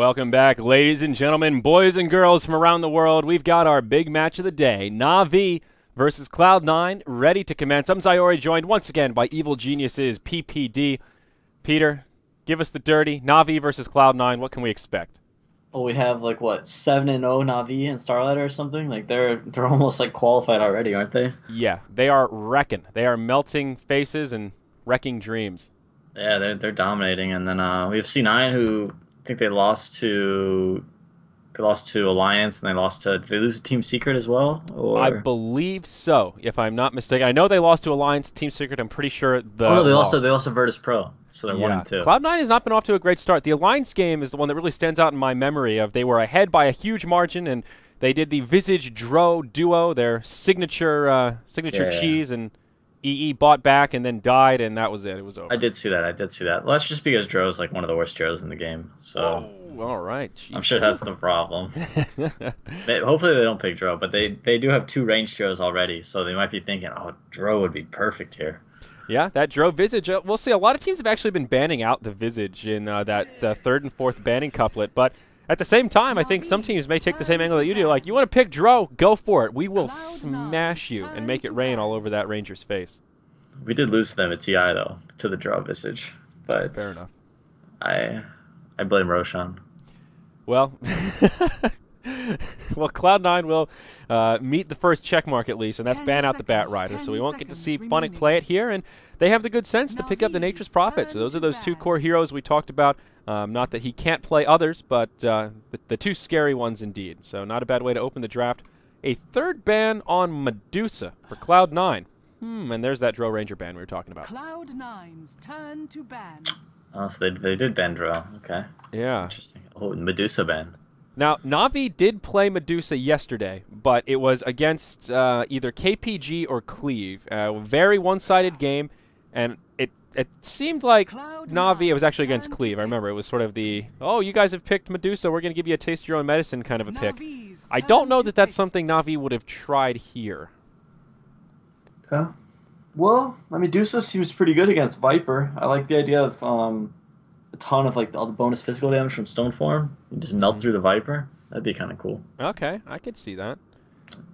Welcome back, ladies and gentlemen, boys and girls from around the world. We've got our big match of the day, Navi versus Cloud9, ready to commence. I'm Sayori, joined once again by Evil Geniuses PPD. Peter, give us the dirty. Navi versus Cloud9, what can we expect? Well, we have like what 7-0 Navi and Starladder or something. Like they're almost like qualified already, aren't they? Yeah, they are wrecking. They are melting faces and wrecking dreams. Yeah, they're dominating. And then we have C9 who I think they lost to Alliance and did they lose to Team Secret as well? I Or believe so, if I'm not mistaken. I know they lost to Alliance, Team Secret. I'm pretty sure oh no, the they lost to Virtus Pro, so they're Yeah, 1-2. Cloud9 has not been off to a great start. The Alliance game is the one that really stands out in my memory of they were ahead by a huge margin, and they did the Visage Dro duo, their signature cheese, and EE bought back and then died, and that was it. It was over. I did see that. Well, that's just because Dro's like one of the worst Dros in the game. So All right. I'm sure that's the problem. Hopefully they don't pick Dro, but they do have two range Dros already, so they might be thinking, oh, Dro would be perfect here. Yeah, that Dro Visage. We'll see. A lot of teams have actually been banning out the Visage in that third and fourth banning couplet, but at the same time, I think some teams may take the same angle that you do. Like, you want to pick Dro, go for it. We will smash you and make it rain all over that Ranger's face. We did lose to them at TI, though, to the Dro Visage. But fair enough. I blame Roshan. Well, well, Cloud9 will meet the first check mark at least, and that's ban out the Bat Rider. So we won't get to see Funnick play it here, and they have the good sense to pick up the Nature's Prophet. So those are those two core heroes we talked about. Not that he can't play others, but the two scary ones indeed. So not a bad way to open the draft. A third ban on Medusa for Cloud9. And there's that Dro Ranger ban we were talking about. Cloud9's turn to ban. Oh, so they did ban Dro. Okay. Yeah. Interesting. Oh, Medusa ban. Now, Navi did play Medusa yesterday, but it was against either KPG or Cleave. A very one-sided game, and it seemed like Navi, it was actually against Cleave. I remember it was sort of the, oh, you guys have picked Medusa, we're going to give you a taste of your own medicine kind of a pick. I don't know that that's something Navi would have tried here. Yeah. Well, Medusa seems pretty good against Viper. I like the idea of a ton of like all the bonus physical damage from Stone Form. You just melt through the Viper. That'd be kind of cool. Okay, I could see that.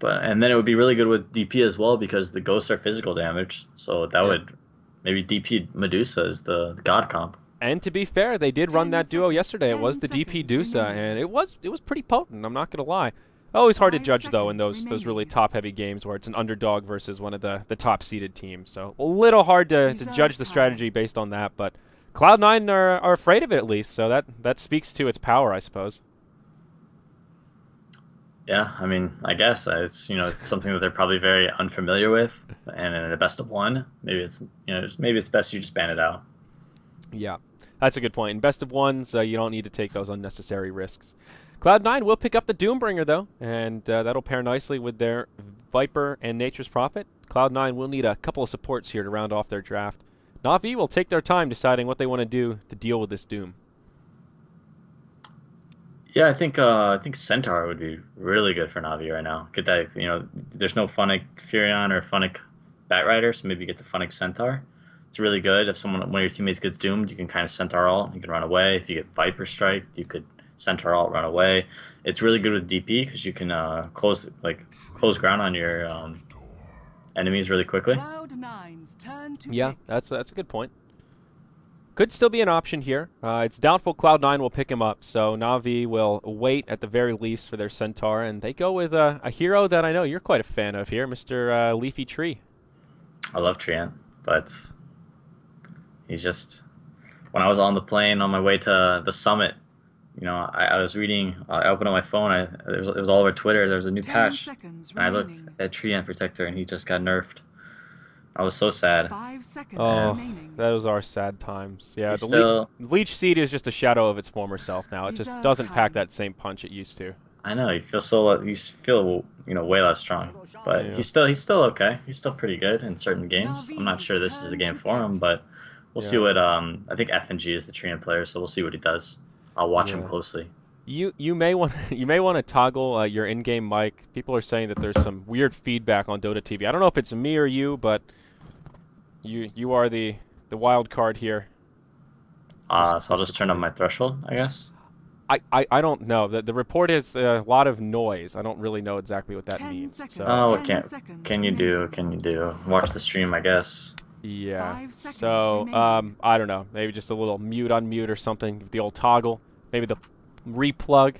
And then it would be really good with DP as well because the ghosts are physical damage. So that would maybe DP Medusa is the god comp. And to be fair, they did run that duo yesterday. It was the DP Dusa, and it was pretty potent. I'm not gonna lie. Always hard to judge though in those really top heavy games where it's an underdog versus one of the top seeded teams. So a little hard to judge the strategy based on that, but Cloud9 are afraid of it at least, so that speaks to its power, I suppose. Yeah, I guess it's it's something that they're probably very unfamiliar with, and in a best of one, maybe it's best you just ban it out. Yeah, that's a good point. In best of ones, you don't need to take those unnecessary risks. Cloud9 will pick up the Doombringer though, and that'll pair nicely with their Viper and Nature's Prophet. Cloud9 will need a couple of supports here to round off their draft. Navi will take their time deciding what they want to do to deal with this Doom. Yeah, I think Centaur would be really good for Navi right now. Get that, there's no Funnick Furion or Funnick Bat Rider, so maybe get the Funnick Centaur. It's really good. If one of your teammates gets doomed, you can kind of Centaur ult, you can run away. If you get Viper Strike, you could Centaur ult, run away. It's really good with DP because you can close ground on your enemies really quickly. Yeah, that's a good point. Could still be an option here. It's doubtful Cloud9 will pick him up, so Navi will wait at the very least for their Centaur, and they go with a hero that I know you're quite a fan of here, Mr. Leafy Tree. I love Treant, but he's just... When I was on the plane on my way to the summit, I was reading, I opened on my phone, it was all over Twitter, there was a new patch, and I looked at Treant Protector, and he just got nerfed. I was so sad. 5 seconds remaining. Those are sad times. Yeah, the Leech Seed is just a shadow of its former self now. It just doesn't pack that same punch it used to. I know, you feel way less strong. But he's still okay. He's still pretty good in certain games. I'm not sure this is the game for him, but we'll see what I think FNG is the Treant player, so we'll see what he does. I'll watch him closely. You may want to toggle your in-game mic. People are saying that there's some weird feedback on Dota TV. I don't know if it's me or you, but you are the wild card here. So I'll just turn on my threshold, I guess. I don't know. The report is a lot of noise. I don't really know exactly what that 10 means. seconds. So, Oh, 10 what seconds can you do? remaining. Can you do? Watch the stream, I guess. yeah. 5 seconds So, remaining. I don't know. Maybe just a little mute, unmute or something. The old toggle. Maybe the replug.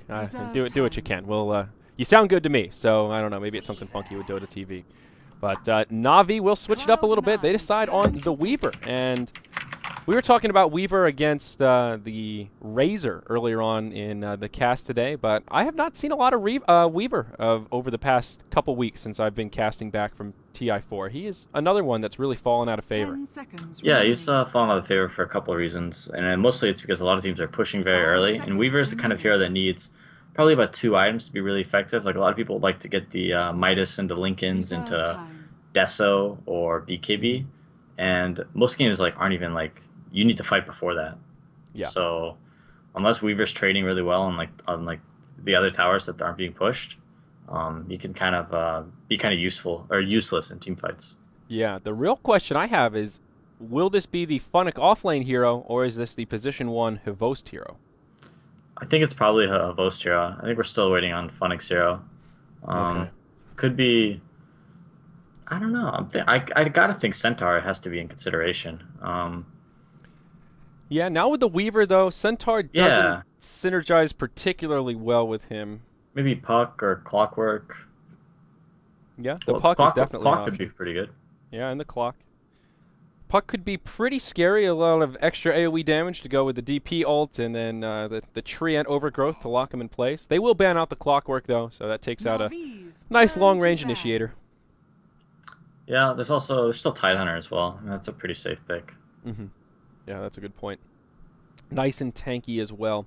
Do what you can. Well, you sound good to me. So, I don't know. Maybe it's something funky with Dota TV. But Navi will switch it up a little bit. They decide on the Weaver. And we were talking about Weaver against the Razor earlier on in the cast today, but I have not seen a lot of Weaver over the past couple weeks since I've been casting back from TI4. He is another one that's really fallen out of favor. 10 seconds Yeah, remaining. he's fallen out of favor for a couple of reasons, and mostly it's because a lot of teams are pushing very 5 early, and seconds Weaver is the kind of hero that needs probably about 2 items to be really effective. Like a lot of people like to get the Midas into Lincolns Reserve into time. Deso or BKB, and most games like aren't even like you need to fight before that. Yeah. So unless Weaver's trading really well on the other towers that aren't being pushed, you can kind of be kind of useful or useless in team fights. Yeah, the real question I have is, will this be the Funnick offlane hero, or is this the position 1 Hvost hero? I think it's probably a Vost hero. I think we're still waiting on Funnick's hero. Okay. Could be. I don't know. I gotta think Centaur has to be in consideration. Yeah, now with the Weaver, though, Centaur doesn't synergize particularly well with him. Maybe Puck or Clockwork. Yeah, the Puck is definitely Clock an could option. be pretty good. Yeah, and the Clock. Puck could be pretty scary, a lot of extra AoE damage to go with the DP ult, and then the Treant Overgrowth to lock him in place. They will ban out the Clockwork, though, so that takes out a Navi's nice turn long-range to ban. initiator. Yeah, there's still Tidehunter as well, and that's a pretty safe pick. Yeah, that's a good point. Nice and tanky as well.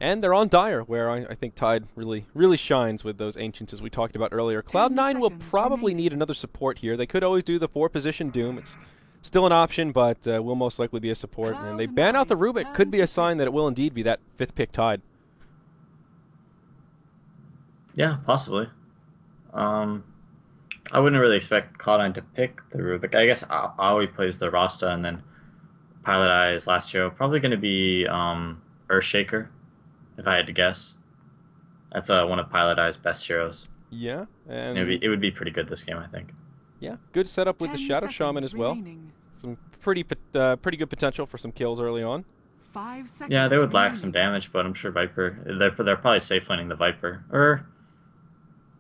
And they're on Dire, where I think Tide really shines with those Ancients, as we talked about earlier. 10 Cloud9 will seconds probably remaining. need another support here. They could always do the 4-position Doom. It's still an option, but will most likely be a support. And they ban out the Cloud9's Rubik. Could be turn a to sign pick. that it will indeed be that 5th pick Tide. Yeah, possibly. I wouldn't really expect Cloud9 to pick the Rubik. I guess Aoi plays the Rasta, and then Pilot Eye's last hero probably going to be Earthshaker, if I had to guess. That's one of Pilot Eye's best heroes. Yeah, and It would be pretty good this game, I think. yeah, good setup with the 10 Shadow Shaman seconds as well. remaining. Some pretty good potential for some kills early on. 5 seconds Yeah, they would lack remaining. some damage, but I'm sure Viper. They're probably safe laning the Viper, or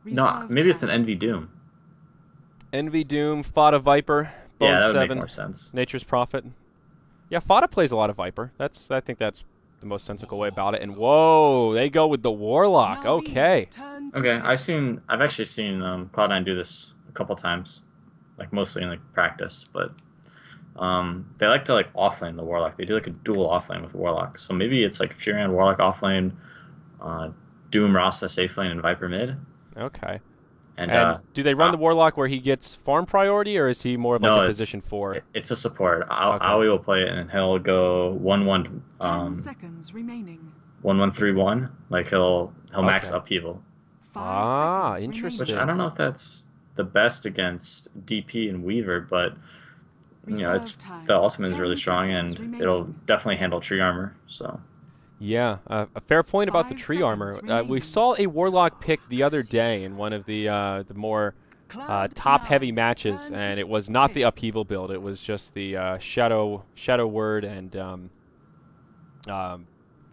no, Reserve maybe it's an time. Envy Doom. Envy Doom, Fada Viper, Bone Yeah, that would 7, make more sense. Nature's Prophet. Yeah, Fada plays a lot of Viper. I think that's the most sensible way about it. And whoa, they go with the Warlock. Navi's Okay. turn to Okay, pick. I've actually seen Cloud9 do this a couple times, like mostly in like practice, but they like to like offlane the Warlock. They do like a dual offlane with Warlock. So maybe it's like Furion Warlock offlane, Doom Rasta safe lane, and Viper mid. Okay. And, And do they run the Warlock where he gets farm priority, or is he more of like no, a it's- position 4? it's a support. Okay. Aoi will play it, and he'll go 1-1, 10 seconds remaining. 1-1-3-1. Like he'll max Okay. upheaval, 5 seconds interesting. which I don't know if that's the best against DP and Weaver, but you know, Reserve it's time. the ultimate is 10 really strong, seconds and remaining. it'll definitely handle tree armor. So Yeah, a fair point about the 5 tree armor. seconds We remaining. saw a Warlock pick the other day in one of the more top-heavy matches, turn to and it was not the pick. upheaval build. It was just the Shadow Word and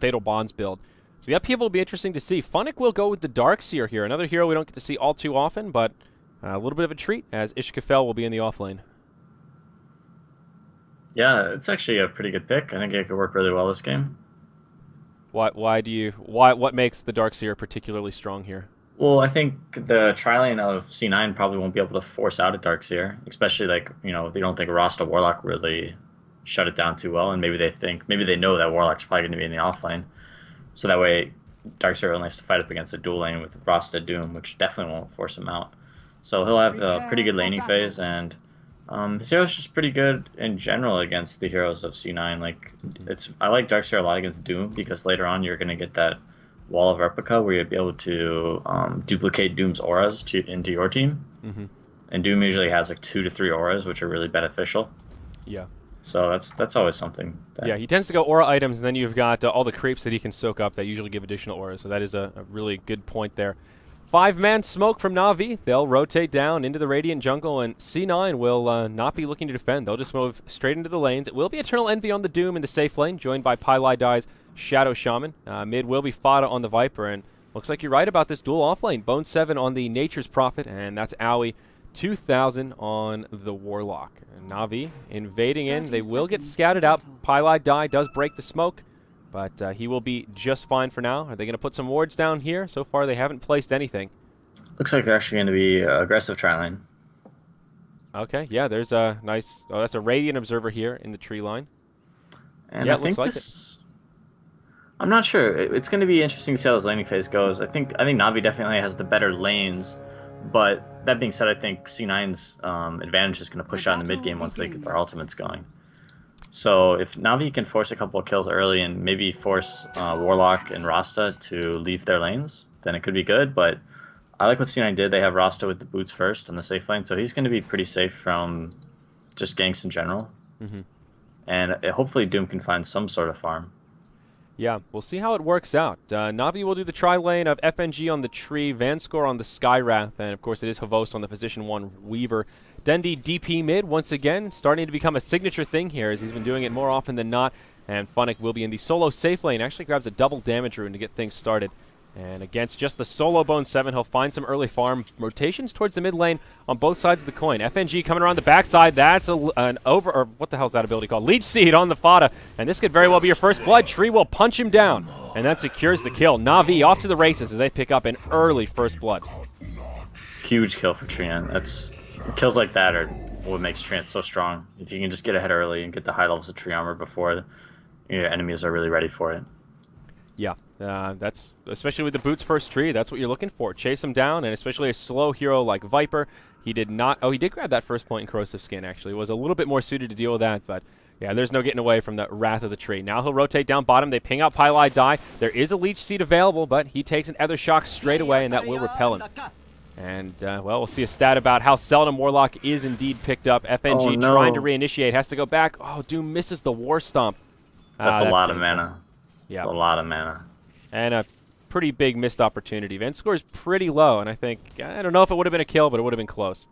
Fatal Bonds build. So the upheaval will be interesting to see. Funnick will go with the Darkseer here, another hero we don't get to see all too often, but a little bit of a treat, as Ishkafel will be in the offlane. yeah, it's actually a pretty good pick. I think it could work really well this game. What makes the Darkseer particularly strong here? Well, I think the tri-lane of C9 probably won't be able to force out a Darkseer, especially like, you know, they don't think Rasta Warlock really shut it down too well, and maybe they know that Warlock's probably going to be in the offlane. So that way Darkseer only has to fight up against a dual lane with Rasta Doom, which definitely won't force him out. So he'll have a pretty good laning phase, and his hero's just pretty good in general against the heroes of C9. Like I like Darkseer a lot against Doom, because later on you're going to get that Wall of Replica where you'll be able to duplicate Doom's auras into your team. Mm-hmm. And Doom usually has like 2 to 3 auras, which are really beneficial. Yeah. So that's always something. Yeah, he tends to go aura items, and then you've got all the creeps that he can soak up that usually give additional auras. So that is a really good point there. 5-man smoke from Navi. They'll rotate down into the Radiant jungle, and C9 will not be looking to defend. They'll just move straight into the lanes. It will be Eternal Envy on the Doom in the safe lane, joined by Pylai Shadow Shaman. Mid will be Fada on the Viper, and looks like you're right about this dual off lane. Bone 7 on the Nature's Prophet, and that's Owie 2000 on the Warlock. And Navi invading in. They will get scouted out. Pylai does break the smoke, but he will be just fine for now. Are they going to put some wards down here? So far, they haven't placed anything. Looks like they're actually going to be aggressive tri lane. Okay, yeah, there's a nice... Oh, that's a Radiant Observer here in the tree line. And yeah, I think this... I'm not sure. It's going to be interesting to see how this laning phase goes. I think Navi definitely has the better lanes, but that being said, I think C9's advantage is going to push out in the mid game once they get their ultimates going. So if Navi can force a couple of kills early and maybe force Warlock and Rasta to leave their lanes, then it could be good. But I like what C9 did. They have Rasta with the boots first on the safe lane, so he's going to be pretty safe from just ganks in general. And hopefully Doom can find some sort of farm. Yeah, we'll see how it works out. Navi will do the tri-lane of FNG on the tree, Vanscore on the Skywrath, and of course it is Havost on the position 1 Weaver. Dendi DP mid, once again, starting to become a signature thing here as he's been doing it more often than not. And Funnick will be in the solo safe lane, actually grabs a double damage rune to get things started. And against just the solo Bone 7, he'll find some early farm rotations towards the mid lane on both sides of the coin. FNG coming around the backside. That's an over, or what the hell's that ability called? Leech Seed on the Fada. And this could very well be your first blood. Tree will punch him down. And that secures the kill. Navi off to the races as they pick up an early first blood. Huge kill for Treant. That's kills like that are what makes Treant so strong. If you can just get ahead early and get the high levels of tree armor before your enemies are really ready for it. Yeah, that's especially with the boots first tree. That's what you're looking for. Chase him down, and especially a slow hero like Viper. He did not. Oh, he did grab that first point in corrosive skin. Actually, was a little bit more suited to deal with that, but yeah, there's no getting away from the wrath of the tree. Now he'll rotate down bottom. They ping out Pylai. There is a leech seed available, but he takes an Ether Shock straight away, and that will repel him. And, well, we'll see a stat about how seldom Warlock is indeed picked up. FNG trying to reinitiate, has to go back. Oh, Doom misses the War Stomp. That's a lot of mana. Yeah. That's a lot of mana. And a pretty big missed opportunity. Vanscore is pretty low, and I think, I don't know if it would have been a kill, but it would have been close.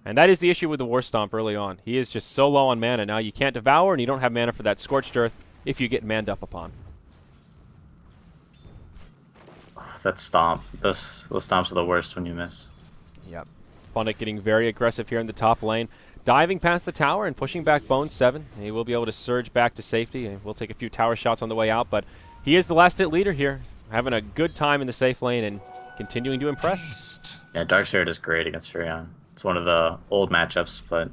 And that is the issue with the War Stomp early on. He is just so low on mana. Now you can't Devour, and you don't have mana for that Scorched Earth if you get manned up upon. That stomp. Those stomps are the worst when you miss. Yep. Funnick getting very aggressive here in the top lane. Diving past the tower and pushing back Bone 7. He will be able to surge back to safety. And we'll take a few tower shots on the way out, but he is the last hit leader here. Having a good time in the safe lane and continuing to impress. Yeah, Darkseer does great against Furion. It's one of the old matchups, but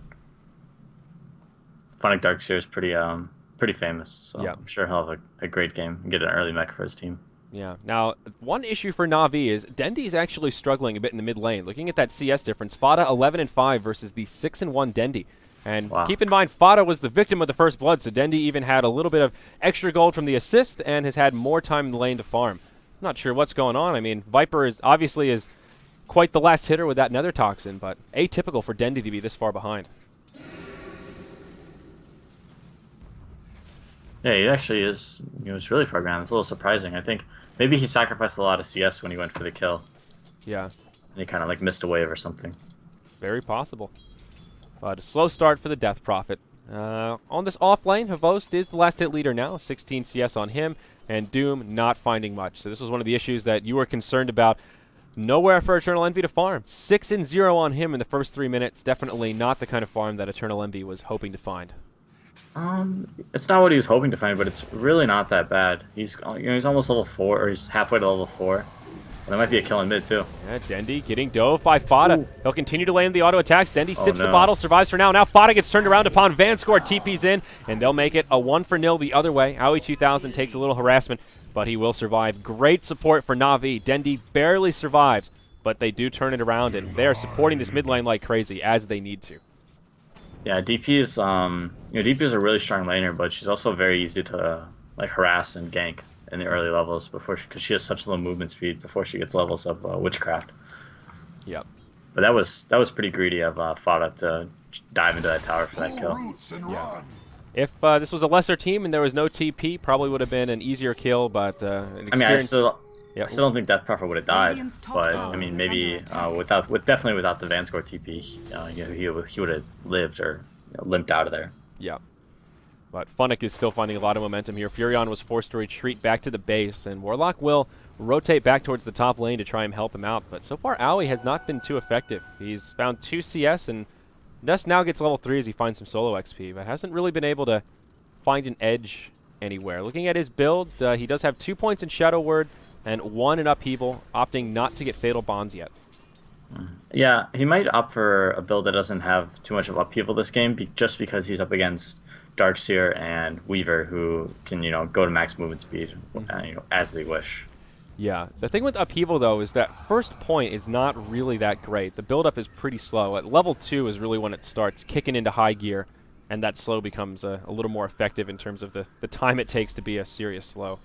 Funnick Darkseer is pretty famous. So yeah. I'm sure he'll have a great game and get an early mech for his team. Yeah. Now, one issue for Navi is Dendi's actually struggling a bit in the mid lane. Looking at that CS difference, Fada 11-5 versus the 6-1 Dendi. And keep in mind, Fada was the victim of the first blood, so Dendi even had a little bit of extra gold from the assist and has had more time in the lane to farm. I'm not sure what's going on. I mean, Viper is obviously quite the last hitter with that Nether Toxin, but atypical for Dendi to be this far behind. Yeah, he actually is. He was really far behind. It's a little surprising. I think maybe he sacrificed a lot of CS when he went for the kill. Yeah. And he kind of like missed a wave or something. Very possible. But a slow start for the Death Prophet. On this off lane, Havost is the last hit leader now. 16 CS on him, and Doom not finding much. So this was one of the issues that you were concerned about. Nowhere for Eternal Envy to farm. 6-0 on him in the first 3 minutes. Definitely not the kind of farm that Eternal Envy was hoping to find. It's not what he was hoping to find, but it's really not that bad. He's he's almost level 4, or he's halfway to level 4. That might be a kill in mid, too. Yeah, Dendi getting dove by Fada. Ooh. He'll continue to land the auto attacks. Dendi sips the bottle, survives for now. Now Fada gets turned around upon Vanscore, TP's in, and they'll make it a 1-0 the other way. Owie 2000 takes a little harassment, but he will survive. Great support for Navi. Dendi barely survives, but they do turn it around, and they're supporting this mid lane like crazy, as they need to. Yeah, DP is, DP is a really strong laner, but she's also very easy to, like, harass and gank in the early levels because she has such low movement speed before she gets levels of Witchcraft. Yep. But that was pretty greedy of Fada to dive into that tower for that kill. Yeah. If this was a lesser team and there was no TP, probably would have been an easier kill, but an I mean, I still Yep. don't think Death Prophet would have died, Radiant's top but tower I mean, is maybe under attack. definitely without the Vanscore TP, he would have lived or limped out of there. Yeah. But Funnick is still finding a lot of momentum here. Furion was forced to retreat back to the base, and Warlock will rotate back towards the top lane to try and help him out. But so far, Owie has not been too effective. He's found 2 CS, and just now gets level 3 as he finds some solo XP, but hasn't really been able to find an edge anywhere. Looking at his build, he does have 2 points in Shadow Word and 1 in Upheaval, opting not to get Fatal Bonds yet. Yeah, he might opt for a build that doesn't have too much of upheaval this game, just because he's up against Darkseer and Weaver, who can go to max movement speed as they wish. Yeah, the thing with Upheaval though is that first point is not really that great. The build-up is pretty slow. At level 2 is really when it starts kicking into high gear, and that slow becomes a little more effective in terms of the time it takes to be a serious slow.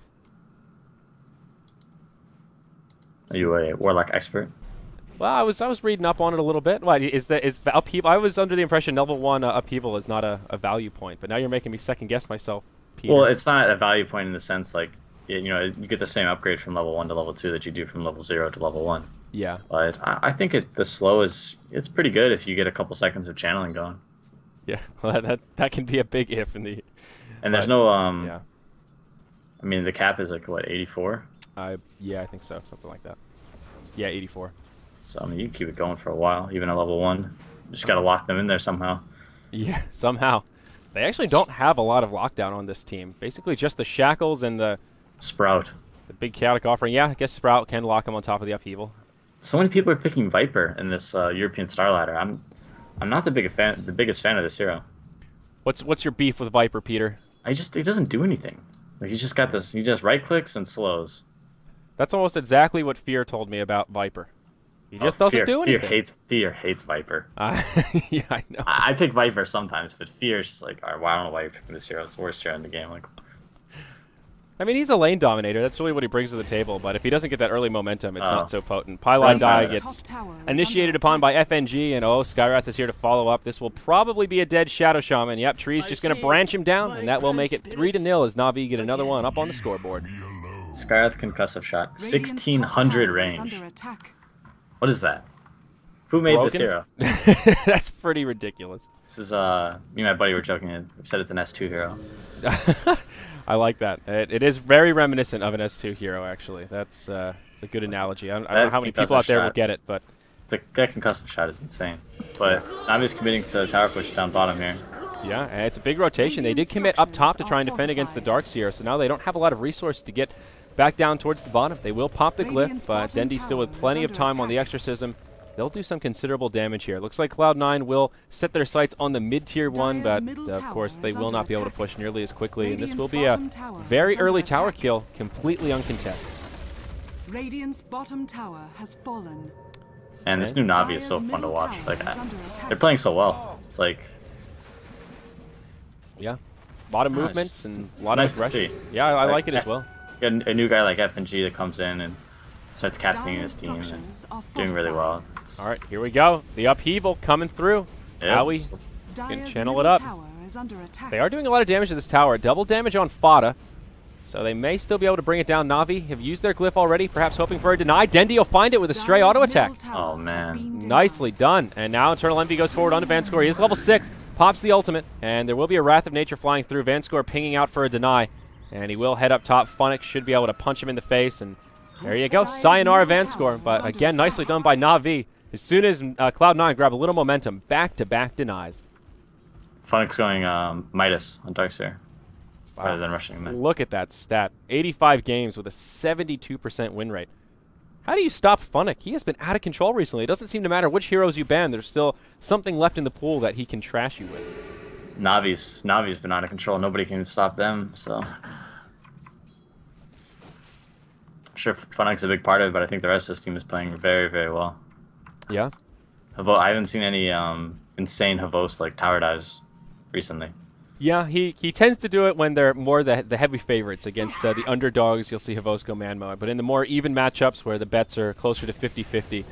Are you a Warlock expert? Well, I was reading up on it a little bit. Why is Upheaval? I was under the impression level 1 Upheaval is not a value point, but now you're making me second guess myself, Peter. Well, it's not a value point in the sense like you get the same upgrade from level 1 to level 2 that you do from level 0 to level 1. Yeah. But I think the slow it's pretty good if you get a couple seconds of channeling going. Yeah, well, that can be a big if in the. And there's no Yeah. I mean, the cap is like what, 84? Yeah, I think so, something like that. Yeah, 84. So I mean, you can keep it going for a while, even at level 1. Just gotta lock them in there somehow. Yeah, somehow. They actually don't have a lot of lockdown on this team. Basically, just the shackles and the Sprout. big chaotic offering. Yeah, I guess Sprout can lock him on top of the Upheaval. So many people are picking Viper in this European Starladder. I'm not the biggest fan of this hero. What's your beef with Viper, Peter? He doesn't do anything. Like, he's just got this. He just right clicks and slows. That's almost exactly what Fear told me about Viper. He just doesn't do anything. Fear hates Viper. Yeah, I know. I pick Viper sometimes, but Fear's just like, all right, well, I don't know why you're picking this hero. It's the worst hero in the game. Like, I mean, he's a lane dominator. That's really what he brings to the table. But if he doesn't get that early momentum, it's not so potent. Pylon Die gets initiated upon by FNG, and Skyrath is here to follow up. This will probably be a dead Shadow Shaman. Yep, Tree's just going to branch him down, and that will make it 3-0 as Navi get another one up on the scoreboard. Skyrath concussive shot, 1600 range. What is that? Who made this hero? That's pretty ridiculous. This is me and my buddy were joking. We said it's an S2 hero. I like that. It is very reminiscent of an S2 hero, actually. That's it's a good analogy. I don't know how many people out there will get it, but that concussive shot is insane. But Navi's committing to tower push down bottom here. Yeah, and it's a big rotation. They did commit up top to try and defend against the Darkseer, so now they don't have a lot of resource to get back down towards the bottom. They will pop the glyph, but Dendy still with plenty of time on the exorcism. They'll do some considerable damage here. Looks like Cloud9 will set their sights on the mid-tier one, but of course they will not be able to push nearly as quickly, and this will be a very early tower kill, completely uncontested. Radiant's bottom tower has fallen. And this new Navi is so fun to watch. Like, they're playing so well. It's like, yeah, a lot of movements and a lot nice of aggression. to see. Yeah, I like it as well. You got a new guy like FNG that comes in and starts captaining his team and doing really well. All right, here we go. The Upheaval coming through. Owie can channel it up. They are doing a lot of damage to this tower. Double damage on Fada. So they may still be able to bring it down. Navi have used their glyph already, perhaps hoping for a deny. Dendy will find it with a stray auto attack. Oh, man. Nicely done. And now Eternal Envy goes forward onto Vanscore. He is level 6. Pops the ultimate. And there will be a Wrath of Nature flying through. Vanscore pinging out for a deny. And he will head up top. Funnick should be able to punch him in the face. And there you go. Sayonara Vanscore. But again, nicely done by Navi. As soon as Cloud9 grab a little momentum, back-to-back denies. Funnick's going Midas on Darkseer rather than rushing him. Look at that stat. 85 games with a 72% win rate. How do you stop Funnick? He has been out of control recently. It doesn't seem to matter which heroes you ban. There's still something left in the pool that he can trash you with. Navi's been out of control. Nobody can stop them, so... I'm sure Funnick's a big part of it, but I think the rest of his team is playing very, very well. Yeah? I haven't seen any insane Havos like tower dives recently. Yeah, he tends to do it when they're more the heavy favorites against the underdogs. You'll see Havos go man mode. But in the more even matchups where the bets are closer to 50-50,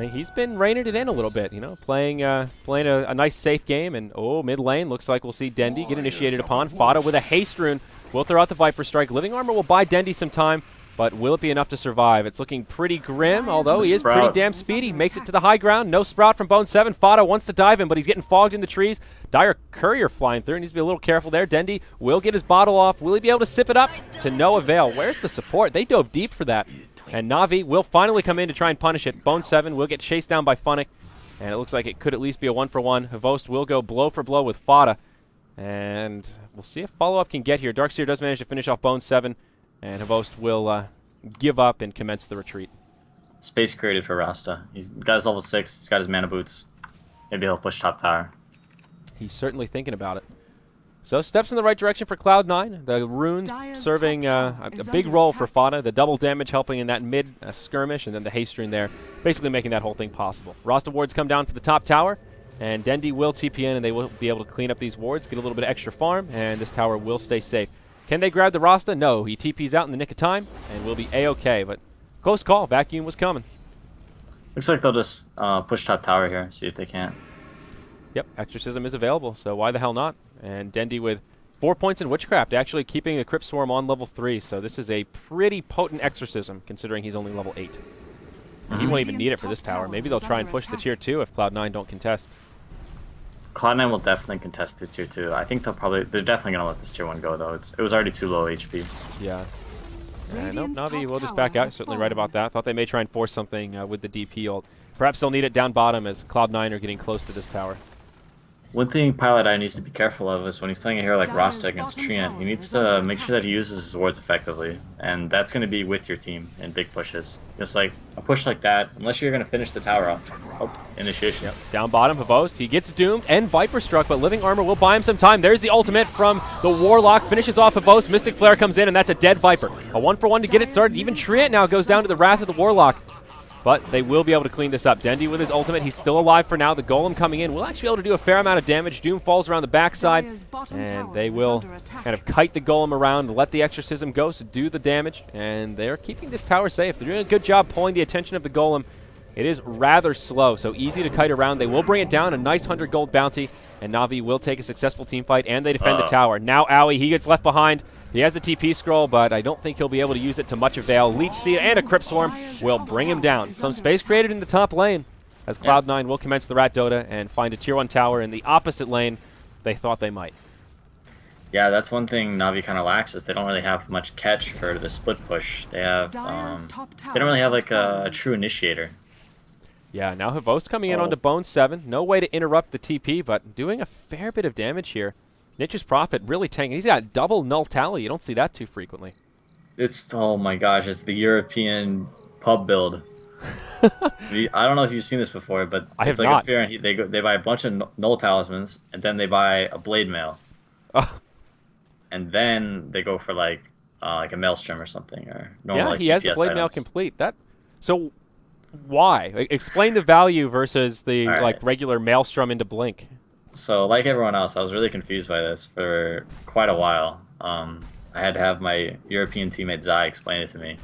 He's been reining it in a little bit, you know, playing a nice safe game. And, mid lane, looks like we'll see Dendy get initiated upon. Fada with a haste rune will throw out the Viper Strike. Living Armor will buy Dendy some time, but will it be enough to survive? It's looking pretty grim, although he is pretty damn speedy. Makes it to the high ground. No Sprout from Bone 7. Fada wants to dive in, but he's getting fogged in the trees. Dire Courier flying through. Needs to be a little careful there. Dendy will get his bottle off. Will he be able to sip it up? To no avail. Where's the support? They dove deep for that. And Navi will finally come in to try and punish it. Bone 7 will get chased down by Funnick. And it looks like it could at least be a 1-for-1. Havost will go blow for blow with Fada. And we'll see if follow-up can get here. Darkseer does manage to finish off Bone 7. And Havost will give up and commence the retreat. Space created for Rasta. He's got his level 6. He's got his mana boots. Maybe he'll push top tower. He's certainly thinking about it. So steps in the right direction for Cloud9. The rune serving a big role for Fada. The double damage helping in that mid skirmish, and then the haste rune there, basically making that whole thing possible. Rasta wards come down for the top tower, and Dendy will TP in, and they will be able to clean up these wards, get a little bit of extra farm, and this tower will stay safe. Can they grab the Rasta? No. He TPs out in the nick of time, and will be A-OK. But close call. Vacuum was coming. Looks like they'll just push top tower here, see if they can't. Yep, Exorcism is available, so why the hell not? And Dendy with 4 points in Witchcraft, actually keeping the Crypt Swarm on level 3, so this is a pretty potent Exorcism, considering he's only level 8. He won't even need it for this tower. Maybe they'll try and push the tier 2 if Cloud9 don't contest. Cloud9 will definitely contest the tier 2. I think they're definitely going to let this tier 1 go, though. It was already too low HP. Yeah. Nope, Navi will just back out. Certainly right about that. Thought they may try and force something with the DP ult. Perhaps they'll need it down bottom as Cloud9 are getting close to this tower. One thing Pilot Eye needs to be careful of is when he's playing a hero like Rasta against Treant, he needs to make sure that he uses his wards effectively, and that's going to be with your team in big pushes. Just like a push like that, unless you're going to finish the tower off. Oh, initiation. Yep. Down bottom, Havost. He gets doomed and Viper struck, but Living Armor will buy him some time. There's the ultimate from the Warlock. Finishes off Havost. Mystic Flare comes in, and that's a dead Viper. A 1-for-1 to get it started. Even Treant now goes down to the Wrath of the Warlock. But they will be able to clean this up. Dendy with his ultimate. He's still alive for now. The Golem coming in will actually be able to do a fair amount of damage. Doom falls around the backside, and they will kind of kite the Golem around and let the Exorcism Ghost do the damage. And they're keeping this tower safe. They're doing a good job pulling the attention of the Golem. It is rather slow, so easy to kite around. They will bring it down. A nice 100 gold bounty, and Navi will take a successful team fight, and they defend the tower. Now Owie, he gets left behind. He has a TP scroll, but I don't think he'll be able to use it to much avail. Leech Seed and a Crypt Swarm will bring him down. Some space created in the top lane as Cloud9 will commence the Rat Dota and find a tier 1 tower in the opposite lane they thought they might. Yeah, that's one thing Navi kind of lacks is they don't really have much catch for the split push. They have, they don't really have like a true initiator. Yeah, now Havost coming in onto Bone 7. No way to interrupt the TP, but doing a fair bit of damage here. Nature's Prophet really tanking. He's got double null tally. You don't see that too frequently. It's, oh my gosh, it's the European pub build. I don't know if you've seen this before, but it's like not. A fear, and they buy a bunch of null talismans, and then they buy a blade mail. And then they go for like a maelstrom or something. Or normal, he has the blade mail complete. So why? Explain the value versus the regular maelstrom into blink. So, like everyone else, I was really confused by this for quite a while. I had to have my European teammate Zai explain it to me.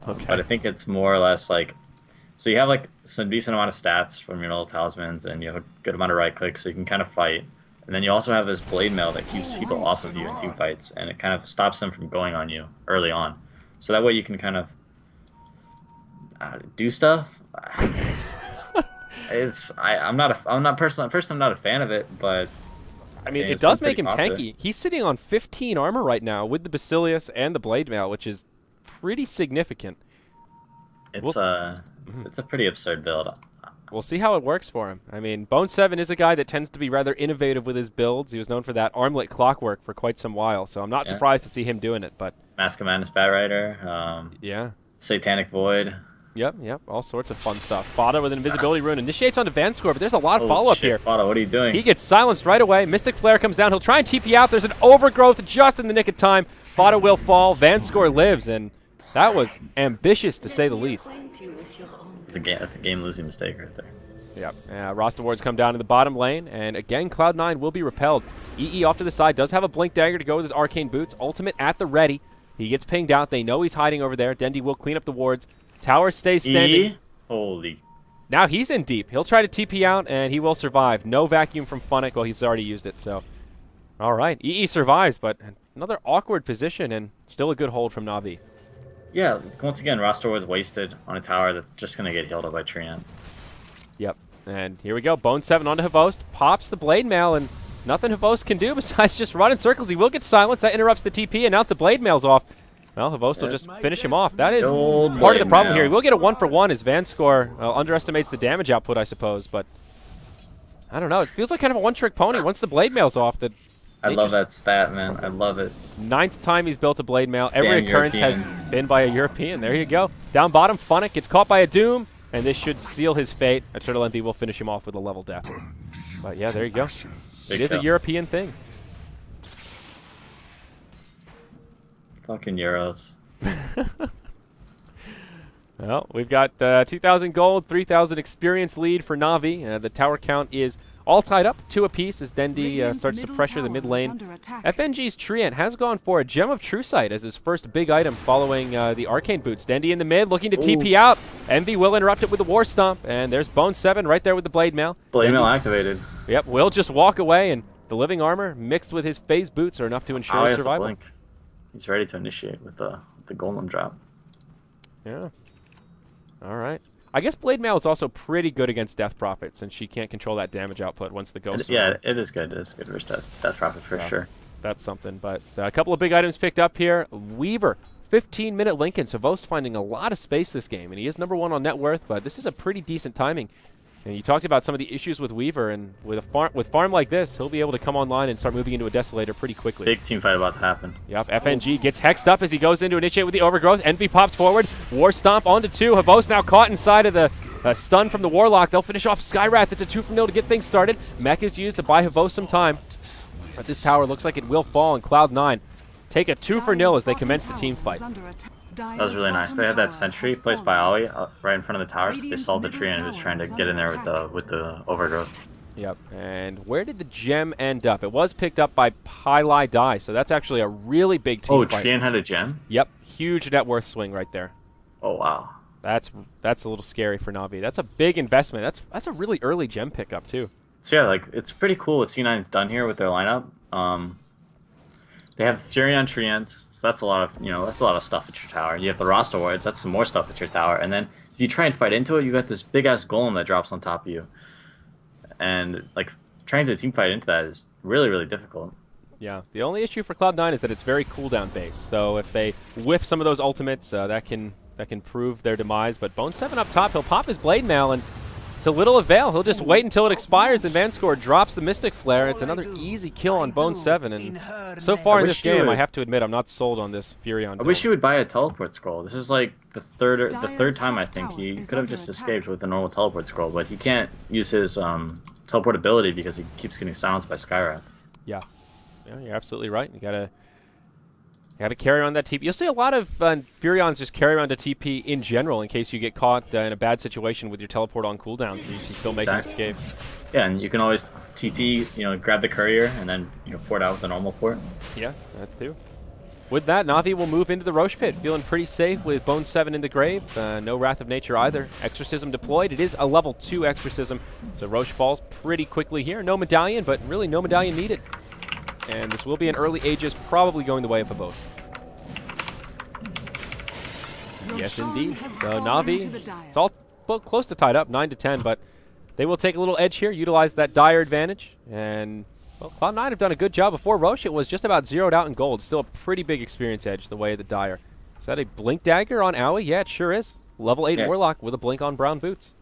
Okay. But I think it's more or less like... So you have like some decent amount of stats from your null talismans, and you have a good amount of right clicks, so you can kind of fight. And then you also have this blade mail that keeps people off of you in team fights, and it kind of stops them from going on you early on. So that way you can kind of do stuff. I'm not a fan of it, but I mean, it does make him tanky. He's sitting on 15 armor right now with the Basilius and the Blade Mail, which is pretty significant. It's a pretty absurd build. We'll see how it works for him. I mean, Bone 7 is a guy that tends to be rather innovative with his builds. He was known for that armlet clockwork for quite some while, so I'm not surprised to see him doing it. But Mask of Madness Batrider, yeah, Satanic Void. Yep, all sorts of fun stuff. Fada with an invisibility rune initiates onto Vanscore, but there's a lot of follow-up here. Fada, what are you doing? He gets silenced right away. Mystic Flare comes down. He'll try and TP out. There's an overgrowth just in the nick of time. Fada will fall. Vanscore lives, and that was ambitious to say the least. That's a game-losing mistake right there. Yep. Rasta wards come down in the bottom lane, and again, Cloud9 will be repelled. EE off to the side does have a Blink Dagger to go with his Arcane Boots. Ultimate at the ready. He gets pinged out. They know he's hiding over there. Dendy will clean up the wards. Tower stays standing. Holy. now he's in deep. He'll try to TP out, and he will survive. No vacuum from Funnick. Well, he's already used it, so. All right. EE survives, but another awkward position, and still a good hold from Navi. Yeah, once again, roster was wasted on a tower that's just going to get healed up by Treant. Yep. And here we go. Bone 7 onto Hvost. Pops the Blade Mail, and nothing Hvost can do besides just run in circles. He will get silenced. That interrupts the TP, and now the Blade Mail's off. Well, Hvost will just finish him off. That is part of the problem here. He will get a 1-for-1 as Vanscore underestimates the damage output, I suppose. But I don't know. It feels like kind of a one-trick pony. Once the Blade Mail's off, that I love that stat, man. I love it. 9th time he's built a Blade Mail. Every occurrence has been by a European. There you go. Down bottom, Funnick gets caught by a Doom, and this should seal his fate. Eternal Envy will finish him off with a level death. But yeah, there you go. It is a European thing. Fucking Euros. Well, we've got 2,000 gold, 3,000 experience lead for Navi. The tower count is all tied up, 2 apiece as Dendi starts to pressure the mid lane. FNG's Treant has gone for a Gem of True Sight as his first big item following the Arcane Boots. Dendi in the mid looking to TP out. Envy will interrupt it with the War Stomp, and there's Bone 7 right there with the Blade Mail. Blade Mail activated. Yep, will just walk away, and the Living Armor mixed with his phase boots are enough to ensure survival. Blink. He's ready to initiate with the Golem drop. Yeah. All right. I guess Blade Mail is also pretty good against Death Prophet since she can't control that damage output once the Ghost. Yeah, it is good. It is good versus Death Prophet for sure. That's something. But a couple of big items picked up here. Weaver, 15-minute Lincoln. So Vost finding a lot of space this game, and he is #1 on net worth. But this is a pretty decent timing. And you talked about some of the issues with Weaver, and with a farm like this, he'll be able to come online and start moving into a Desolator pretty quickly. Big team fight about to happen. Yep, FNG gets hexed up as he goes in to initiate with the Overgrowth. Envy pops forward. War Stomp onto 2. Hvost now caught inside of the stun from the Warlock. They'll finish off Skywrath. It's a 2-for-0 to get things started. Mech is used to buy Hvost some time. But this tower looks like it will fall, and Cloud9 take a 2-for-0 as they commence the team fight. That was really nice. They had that sentry placed by Ollie right in front of the towers. They saw the tree and was trying to get in there with the Overgrowth. Yep. And where did the gem end up? It was picked up by Pylai Dai, so that's actually a really big team fight. Treant had a gem? Yep. Huge net worth swing right there. Oh, wow. That's a little scary for Navi. That's a big investment. That's a really early gem pickup too. So yeah, like it's pretty cool what C9's done here with their lineup. They have Furion Treants, so that's a lot of stuff at your tower. You have the roster wards, that's some more stuff at your tower. And then if you try and fight into it, you got this big ass golem that drops on top of you. And like trying to team fight into that is really, really difficult. Yeah, the only issue for Cloud9 is that it's very cooldown based. So if they whiff some of those ultimates, that can prove their demise. But Bone 7 up top, he'll pop his Blade Mail, and to little avail. He'll just wait until it expires, then Vanscore drops the Mystic Flare. It's another easy kill on Bone 7, and so far in this game, I have to admit, I'm not sold on this Furion. I wish you would buy a teleport scroll. This is like the third time I think he could have just escaped with a normal teleport scroll, but he can't use his teleport ability because he keeps getting silenced by Skywrath. Yeah, you're absolutely right. You gotta carry around that TP. You'll see a lot of Furions just carry around a TP in general in case you get caught in a bad situation with your teleport on cooldown, so you can still make an escape. Yeah, and you can always TP, grab the courier and then port out with the normal port. Yeah, that too. With that, Navi will move into the Roche Pit, feeling pretty safe with Bone 7 in the grave. No Wrath of Nature either. Exorcism deployed. It is a level 2 Exorcism, so Roche falls pretty quickly here. No Medallion, but really no Medallion needed. And this will be an early Aegis, probably going the way of Hvost. Yes, indeed. So Navi, it's all close to tied up, 9-10, but they will take a little edge here, utilize that dire advantage. And, well, Cloud9 have done a good job. Before Roche, it was just about zeroed out in gold. Still a pretty big experience edge the way of the dire. Is that a Blink Dagger on Owie? Yeah, it sure is. Level 8 Warlock with a Blink on brown boots.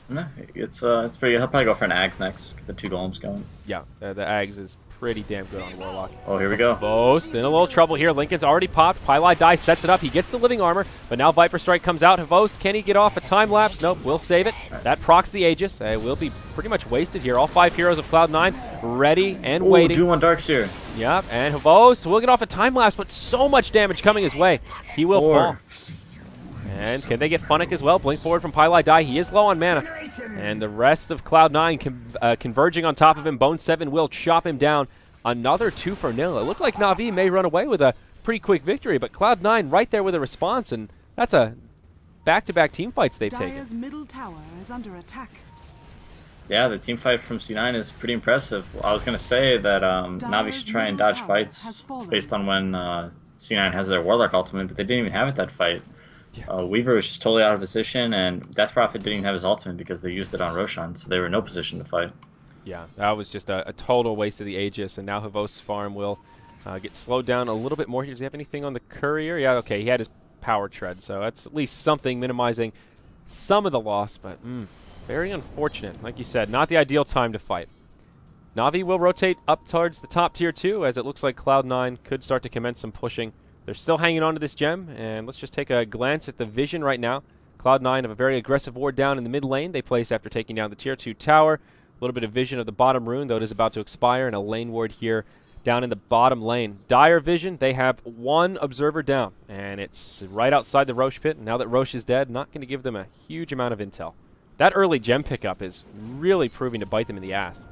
No, it's pretty good. He'll probably go for an Ags next. Get the 2 golems going. Yeah, the Ags is pretty damn good on Warlock. Oh, here we go. Hvost in a little trouble here. Lincoln's already popped. Pylai Dai sets it up. He gets the living armor, but now Viper Strike comes out. Hvost, can he get off a time lapse? Nope, we'll save it. Nice. That procs the Aegis. Will be pretty much wasted here. All 5 heroes of Cloud9 ready and waiting. Doom on Darkseer. Yep, and Hvost will get off a time lapse, but so much damage coming his way. He will fall. And can they get Funnick as well? Blink forward from Pylai Dai. He is low on mana. And the rest of Cloud9 converging on top of him. Bone 7 will chop him down. Another 2-for-0. It looked like Navi may run away with a pretty quick victory, but Cloud9 right there with a response, and that's a back-to-back team fights they've taken. Dire's middle tower is under attack. Yeah, the team fight from C9 is pretty impressive. I was going to say that Navi should try and dodge fights based on when C9 has their Warlock ultimate, but they didn't even have it that fight. Yeah. Weaver was just totally out of position, and Death Prophet didn't even have his ultimate because they used it on Roshan, so they were in no position to fight. Yeah, that was just a total waste of the Aegis, and now Havost's farm will get slowed down a little bit more here. Does he have anything on the courier? Yeah, okay, he had his power tread, so that's at least something minimizing some of the loss, but very unfortunate. Like you said, not the ideal time to fight. Navi will rotate up towards the top tier 2, as it looks like Cloud9 could start to commence some pushing. They're still hanging on to this gem, and let's just take a glance at the vision right now. Cloud9 have a very aggressive ward down in the mid lane they place after taking down the tier 2 tower. A little bit of vision of the bottom rune, though it is about to expire, and a lane ward here down in the bottom lane. Dire vision, they have one observer down, and it's right outside the Roche pit. Now that Roche is dead, not going to give them a huge amount of intel. That early gem pickup is really proving to bite them in the ass.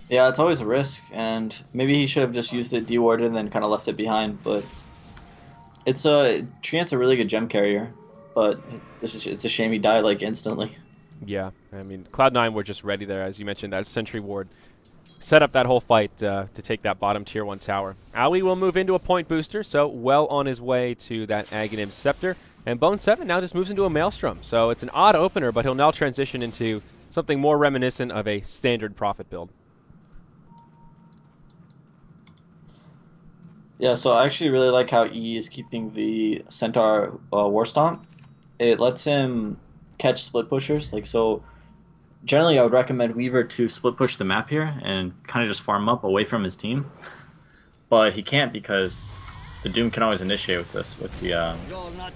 Yeah, it's always a risk, and maybe he should have just used it dewarded and then kind of left it behind, but it's Treant's a really good gem carrier, but it's a shame he died like instantly. Yeah, I mean, Cloud9 were just ready there, as you mentioned. That sentry ward set up that whole fight to take that bottom tier 1 tower. Aoi will move into a point booster, so well on his way to that Aghanim Scepter. And Bone 7 now just moves into a Maelstrom. So it's an odd opener, but he'll now transition into something more reminiscent of a standard Prophet build. Yeah, so I actually really like how E is keeping the Centaur War Stomp. It lets him catch split pushers. Like, so generally I would recommend Weaver to split push the map here and kind of just farm up away from his team. But he can't because the Doom can always initiate with this, with the...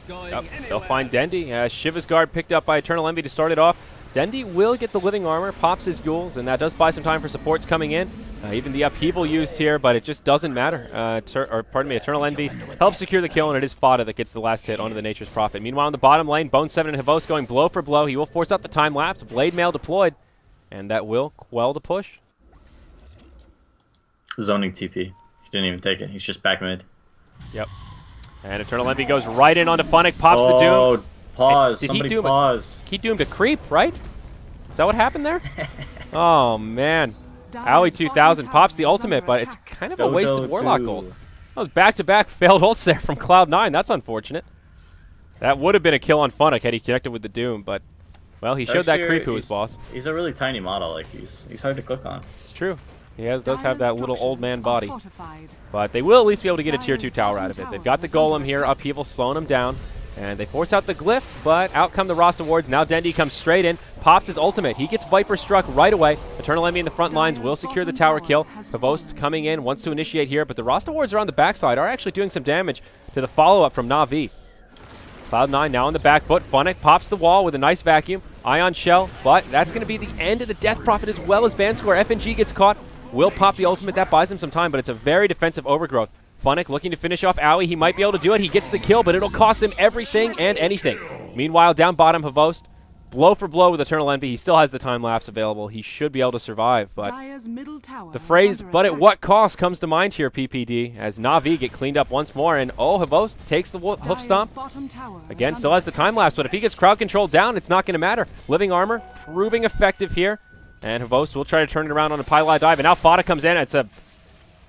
Yep, they'll find Dendi. Shiva's Guard picked up by Eternal Envy to start it off. Dendi will get the living armor, pops his Yules, and that does buy some time for supports coming in. Even the upheaval used here, but it just doesn't matter. Eternal Envy helps secure the kill, and it is Fada that gets the last hit onto the Nature's Prophet. Meanwhile, in the bottom lane, Bone 7 and Havos going blow for blow. He will force out the time lapse. Blade Mail deployed, and that will quell the push. Zoning TP. He didn't even take it. He's just back mid. Yep. And Eternal Envy goes right in onto Funnick, pops the Doom. Oh, pause. Did Somebody he doom pause. He doomed a creep, right? Is that what happened there? Oh, man. Aoi 2000 pops the ultimate, but it's kind of a wasted Warlock ult. That was back-to-back failed ults there from Cloud9. That's unfortunate. That would have been a kill on Funnick had he connected with the Doom, but, well, he showed that creep who was boss. He's a really tiny model. Like, he's hard to click on. It's true. He does have that little old man body. But they will at least be able to get a tier 2 tower out of it. They've got the Golem here, upheaval slowing him down. And they force out the Glyph, but out come the Rasta wards. Now Dendi comes straight in, pops his ultimate. He gets Viper struck right away. Eternal Envy in the front lines will secure the tower kill. Havost coming in, wants to initiate here, but the Rasta wards are on the backside, are actually doing some damage to the follow-up from Navi. Cloud9 now on the back foot. Funnick pops the wall with a nice vacuum. Ion Shell, but that's going to be the end of the Death Prophet as well as Banscore. FNG gets caught, will pop the ultimate. That buys him some time, but it's a very defensive overgrowth. Funnick looking to finish off Aoi. He might be able to do it. He gets the kill, but it'll cost him everything and anything. Meanwhile, down bottom, Havost, blow for blow with Eternal Envy. He still has the time lapse available. He should be able to survive, but the phrase, but at what cost, comes to mind here, PPD, as Navi get cleaned up once more, and Havost takes the hoof stomp. Again, still has the time lapse, but if he gets crowd control down, it's not going to matter. Living armor proving effective here, and Havost will try to turn it around on a Pylai dive, and now Fada comes in. It's a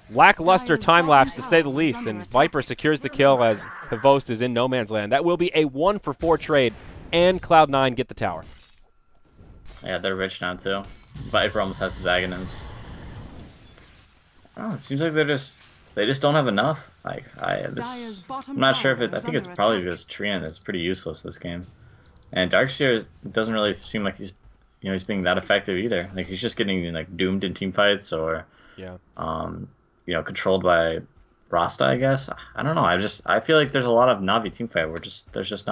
lackluster time lapse, to say the least, and Viper secures the kill as Havost is in no man's land. That will be a 1-for-4 trade, and Cloud9 get the tower. Yeah, they're rich now too. Viper almost has his Aghanims. Oh, it seems like they just don't have enough. Like I'm not sure if it. I think it's probably because Treant is pretty useless this game, and Darkseer doesn't really seem like he's being that effective either. Like he's just getting like doomed in team fights or controlled by Rasta, I guess. I don't know. I feel like there's a lot of Navi teamfight where it's just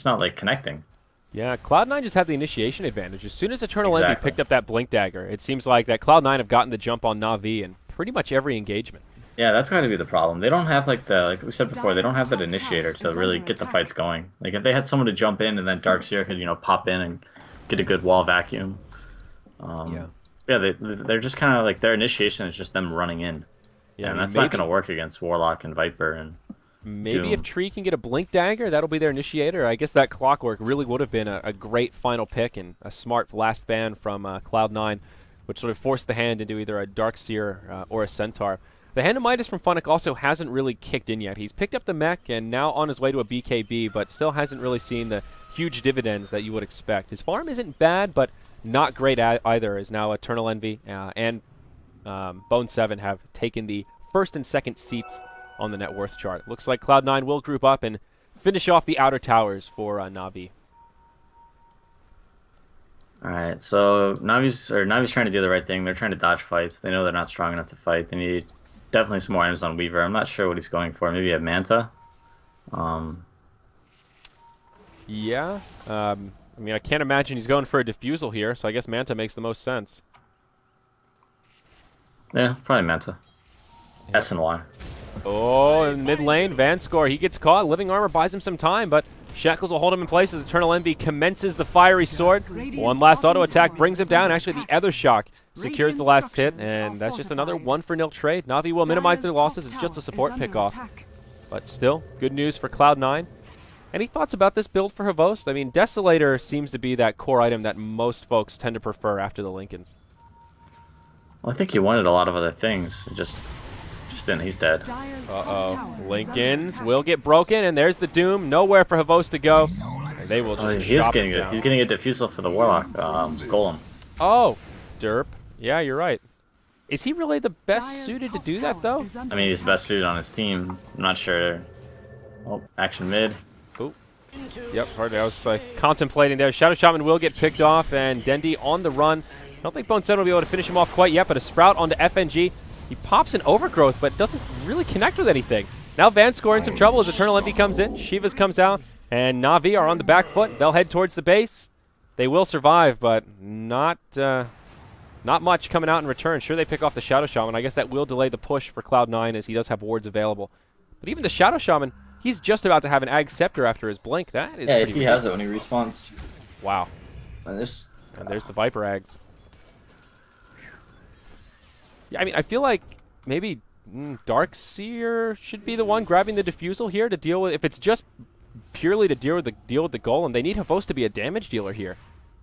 not like connecting. Yeah, Cloud9 just had the initiation advantage. As soon as Eternal Envy picked up that Blink Dagger, it seems like that Cloud9 have gotten the jump on Navi in pretty much every engagement. Yeah, that's got to be the problem. They don't have like we said before, they don't have that initiator to really get the fights going. Like if they had someone to jump in and then Darkseer could pop in and get a good wall vacuum. They're just kind of like their initiation is just them running in. Yeah, and that's not going to work against Warlock and Viper and Maybe Doom. if Tree can get a Blink Dagger, that'll be their initiator. I guess that Clockwork really would have been a great final pick and a smart last ban from Cloud9, which sort of forced the hand into either a Darkseer or a Centaur. The Hand of Midas from Funnick also hasn't really kicked in yet. He's picked up the mech and now on his way to a BKB, but still hasn't really seen the huge dividends that you would expect. His farm isn't bad, but not great either, as now Eternal Envy and Bone 7 have taken the first and second seats on the net worth chart. Looks like Cloud9 will group up and finish off the outer towers for Navi. All right, so Navi's trying to do the right thing. They're trying to dodge fights. They know they're not strong enough to fight. They need definitely some more items on Weaver. I'm not sure what he's going for. Maybe a Manta. Yeah. I mean, I can't imagine he's going for a Diffusal here, so I guess Manta makes the most sense. Yeah, probably Manta. Yeah. S and Y. Oh, in mid lane, Vanscore, he gets caught. Living Armor buys him some time, but Shackles will hold him in place as Eternal Envy commences the fiery sword. One last auto attack brings him down. Actually, the Ether Shock secures the last hit, and that's just another 1-for-0 trade. Navi will minimize their losses. It's just a support pickoff. But still, good news for Cloud9. Any thoughts about this build for Havost? I mean, Desolator seems to be that core item that most folks tend to prefer after the Lincolns. Well, I think he wanted a lot of other things. Just didn't. He's dead. Uh-oh. Lincolns will get broken, and there's the Doom. Nowhere for Havost to go. And they will just chop him down. He's getting a Diffusal for the Warlock Golem. Oh, derp. Yeah, you're right. Is he really the best suited to do that, though? I mean, he's the best suited on his team. I'm not sure. Oh, action mid. Oh. Yep, hard. I was contemplating there. Shadow Shaman will get picked off, and Dendi on the run. I don't think Bone 7 will be able to finish him off quite yet, but a Sprout onto FNG. He pops an Overgrowth, but doesn't really connect with anything. Now Vanscore in some trouble as Eternal Envy comes in. Shivas comes out, and Navi are on the back foot. They'll head towards the base. They will survive, but not much coming out in return. Sure, they pick off the Shadow Shaman. I guess that will delay the push for Cloud9 as he does have wards available. But even the Shadow Shaman, he's just about to have an Ag Scepter after his blink. That is pretty he has it when he respawns. Wow. And there's the Viper Ags. Yeah, I mean, I feel like maybe Darkseer should be the one grabbing the Diffusal here to deal with. If it's just purely to deal with the Golem, they need Havost to be a damage dealer here.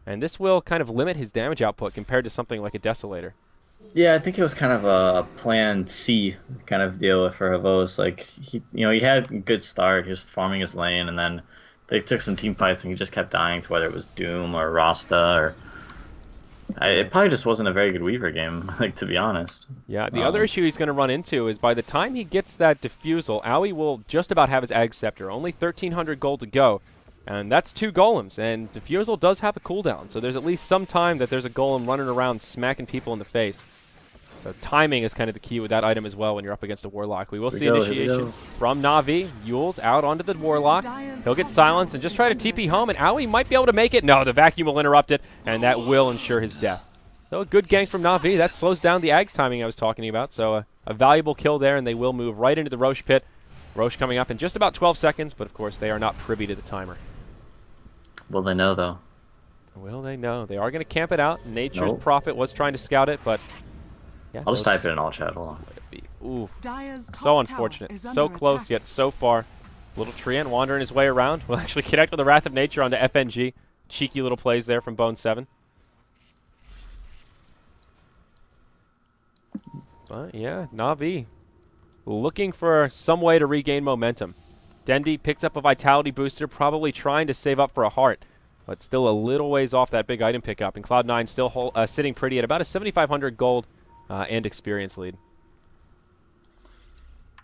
And this will kind of limit his damage output compared to something like a Desolator. Yeah, I think it was kind of a plan C kind of deal for Havost. Like he had a good start. He was farming his lane, and then they took some team fights, and he just kept dying to whether it was Doom or Rasta or. It probably just wasn't a very good Weaver game, like, to be honest. Yeah, the other issue he's going to run into is by the time he gets that Diffusal, Owie will just about have his Ag Scepter. Only 1,300 gold to go, and that's 2 Golems, and Diffusal does have a cooldown, so there's at least some time that there's a Golem running around smacking people in the face. So timing is kind of the key with that item as well when you're up against a Warlock. We will see initiation from Navi. Yule's out onto the Warlock. He'll get silenced and just try to TP home, and Owie might be able to make it. No, the vacuum will interrupt it, and that will ensure his death. So a good gank from Navi. That slows down the Ags timing I was talking about. So a valuable kill there, and they will move right into the Roche pit. Roche coming up in just about 12 seconds, but of course they are not privy to the timer. Will they know, though? Will they know? They are going to camp it out. Nature's Prophet was trying to scout it, but... Yeah, I'll just type it in all chat. Hold on. Ooh, so unfortunate. So close, yet so far. Little Treant wandering his way around. Will actually connect with the Wrath of Nature onto FNG. Cheeky little plays there from Bone 7. But yeah, Navi looking for some way to regain momentum. Dendi picks up a Vitality booster, probably trying to save up for a heart, but still a little ways off that big item pickup. And Cloud9 still sitting pretty at about a 7,500 gold and experience lead.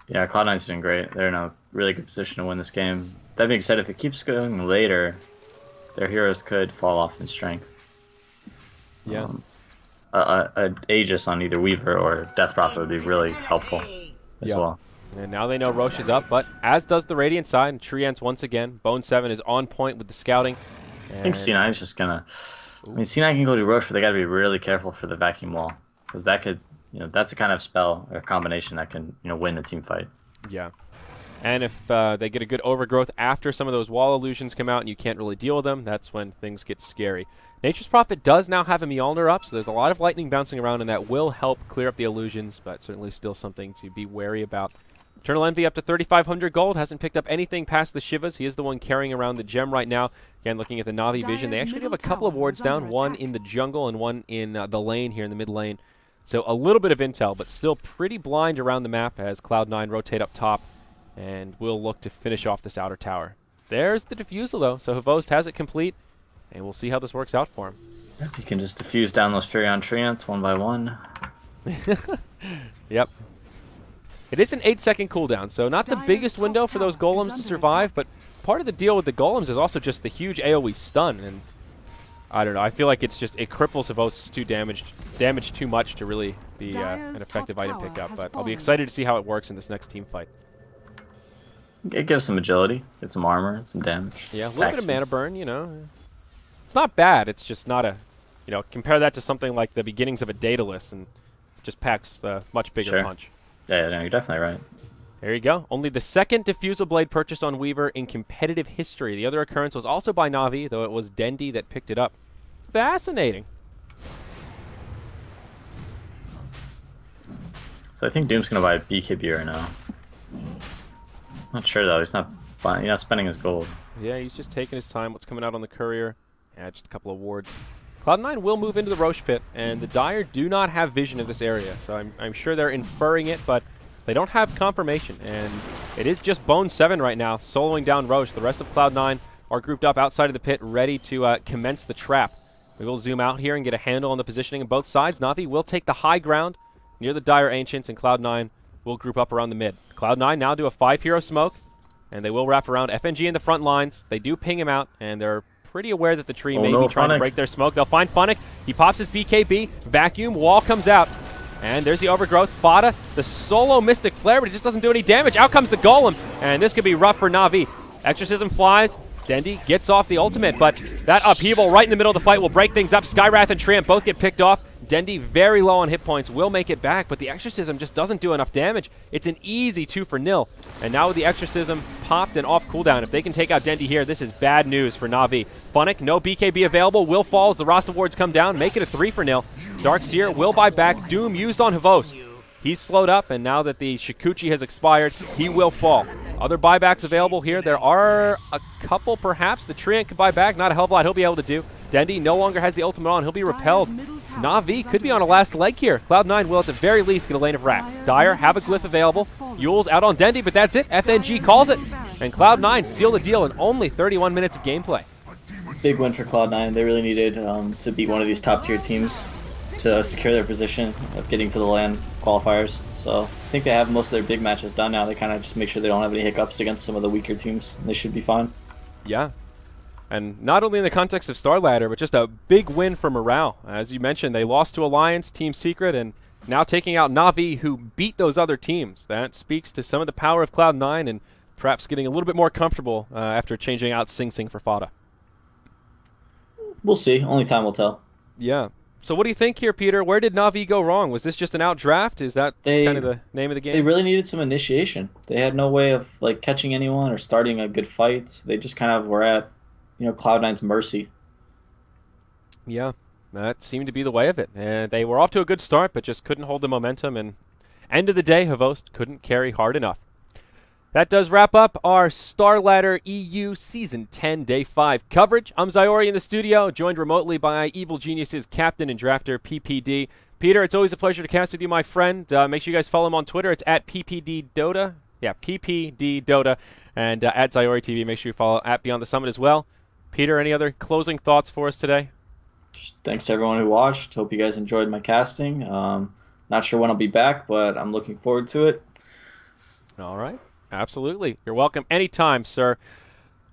Yeah, Cloud9's doing great. They're in a really good position to win this game. That being said, if it keeps going later, their heroes could fall off in strength. Yeah. An Aegis on either Weaver or Death Prophet would be really helpful as well. And now they know Roche is up, but as does the Radiant side, and Treants once again. Bone 7 is on point with the scouting. I think C9 is just gonna... I mean, C9 can go to Roche, but they gotta be really careful for the vacuum wall. Because that could, that's a kind of spell or combination that can, win a team fight. Yeah. And if they get a good overgrowth after some of those wall illusions come out and you can't really deal with them, that's when things get scary. Nature's Prophet does now have a Mjolnir up, so there's a lot of lightning bouncing around, and that will help clear up the illusions, but certainly still something to be wary about. Eternal Envy up to 3,500 gold. Hasn't picked up anything past the Shivas. He is the one carrying around the gem right now. Again, looking at the Navi vision, they actually have a couple of wards down, one in the jungle and one in the lane here in the mid lane. So a little bit of intel, but still pretty blind around the map as Cloud9 rotate up top and will look to finish off this outer tower. There's the defusal, though, so Hvost has it complete, and we'll see how this works out for him. If you can just diffuse down those Furion Treants one by one. Yep. It is an 8-second cooldown, so not the biggest window for those golems to survive, but part of the deal with the golems is also just the huge AoE stun, and I don't know, I feel like it cripples Hvost's damage too much to really be an effective item pickup, but I'll be excited to see how it works in this next team fight. It gives some agility, get some armor, some damage. Yeah, a little bit of mana burn, you know. It's not bad, it's just not a, you know, compare that to something like the beginnings of a Daedalus, and it just packs a much bigger punch. Yeah, no, you're definitely right. There you go. Only the second Diffusal Blade purchased on Weaver in competitive history. The other occurrence was also by Navi, though it was Dendi that picked it up. Fascinating. So I think Doom's going to buy a BKB right now. Not sure, though. He's not spending his gold. Yeah, he's just taking his time. What's coming out on the courier? Yeah, just a couple of wards. Cloud9 will move into the Roche pit, and the Dire do not have vision of this area, so I'm sure they're inferring it, but they don't have confirmation, and it is just Bone 7 right now, soloing down Roche. The rest of Cloud9 are grouped up outside of the pit, ready to commence the trap. We will zoom out here and get a handle on the positioning of both sides. Navi will take the high ground near the Dire Ancients, and Cloud9 will group up around the mid. Cloud9 now do a 5-hero smoke, and they will wrap around FNG in the front lines. They do ping him out, and they're pretty aware that the tree may be trying to break their smoke. They'll find Funnick. He pops his BKB. Vacuum. Wall comes out. And there's the overgrowth. Fada, the solo Mystic Flare, but it just doesn't do any damage. Out comes the Golem. And this could be rough for Navi. Exorcism flies. Dendi gets off the ultimate, but that upheaval right in the middle of the fight will break things up. Skywrath and Treant both get picked off. Dendi, very low on hit points, will make it back, but the Exorcism just doesn't do enough damage. It's an easy 2-0. And now with the Exorcism popped and off cooldown, if they can take out Dendi here, this is bad news for Navi. Funnick, no BKB available. Will falls. The Rasta wards come down, make it a 3-0. Darkseer will buy back. Doom used on Hvost. He's slowed up, and now that the Shikuchi has expired, he will fall. Other buybacks available here. There are a couple, perhaps. The Treant could buy back. Not a hell of a lot he'll be able to do. Dendi no longer has the ultimate on. He'll be repelled. Navi could be on a last leg here. Cloud9 will at the very least get a lane of racks. Dire have a glyph available. Yule's out on Dendi, but that's it. FNG calls it. And Cloud9 seal the deal in only 31 minutes of gameplay. Big win for Cloud9. They really needed to beat one of these top-tier teams to secure their position of getting to the LAN qualifiers. So I think they have most of their big matches done now. They kind of just make sure they don't have any hiccups against some of the weaker teams. They should be fine. Yeah. And not only in the context of Starladder, but just a big win for morale. As you mentioned, they lost to Alliance, Team Secret, and now taking out Navi, who beat those other teams. That speaks to some of the power of Cloud9 and perhaps getting a little bit more comfortable after changing out Sing Sing for Fada. We'll see. Only time will tell. Yeah. So what do you think here, Peter? Where did Navi go wrong? Was this just an outdraft? Is that kind of the name of the game? They really needed some initiation. They had no way of like catching anyone or starting a good fight. They just kind of were at, Cloud9's mercy. Yeah, that seemed to be the way of it. And they were off to a good start, but just couldn't hold the momentum. And end of the day, Hvost couldn't carry hard enough. That does wrap up our Starladder EU Season 10 Day 5 coverage. I'm Zyori in the studio, joined remotely by Evil Genius's captain and drafter, PPD. Peter, it's always a pleasure to cast with you, my friend. Make sure you guys follow him on Twitter. It's at PPDDota. Yeah, PPDDota. And at Zyori TV, make sure you follow at Beyond the Summit as well. Peter, any other closing thoughts for us today? Thanks to everyone who watched. Hope you guys enjoyed my casting. Not sure when I'll be back, but I'm looking forward to it. All right. Absolutely. You're welcome anytime, sir.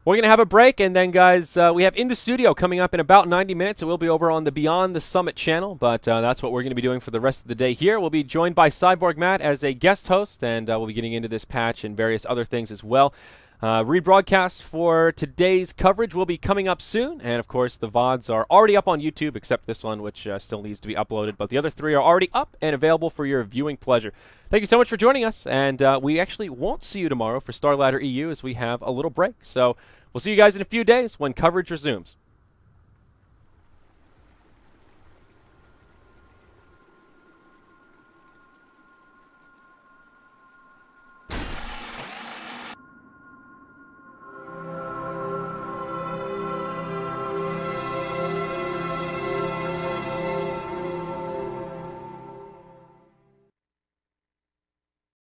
We're going to have a break, and then, guys, we have In the Studio coming up in about 90 minutes. It will be over on the Beyond the Summit channel, but that's what we're going to be doing for the rest of the day here. We'll be joined by Cyborg Matt as a guest host, and we'll be getting into this patch and various other things as well. Rebroadcast for today's coverage will be coming up soon, and of course the VODs are already up on YouTube, except this one, which still needs to be uploaded, but the other three are already up and available for your viewing pleasure. Thank you so much for joining us, and we actually won't see you tomorrow for Starladder EU as we have a little break, so we'll see you guys in a few days when coverage resumes.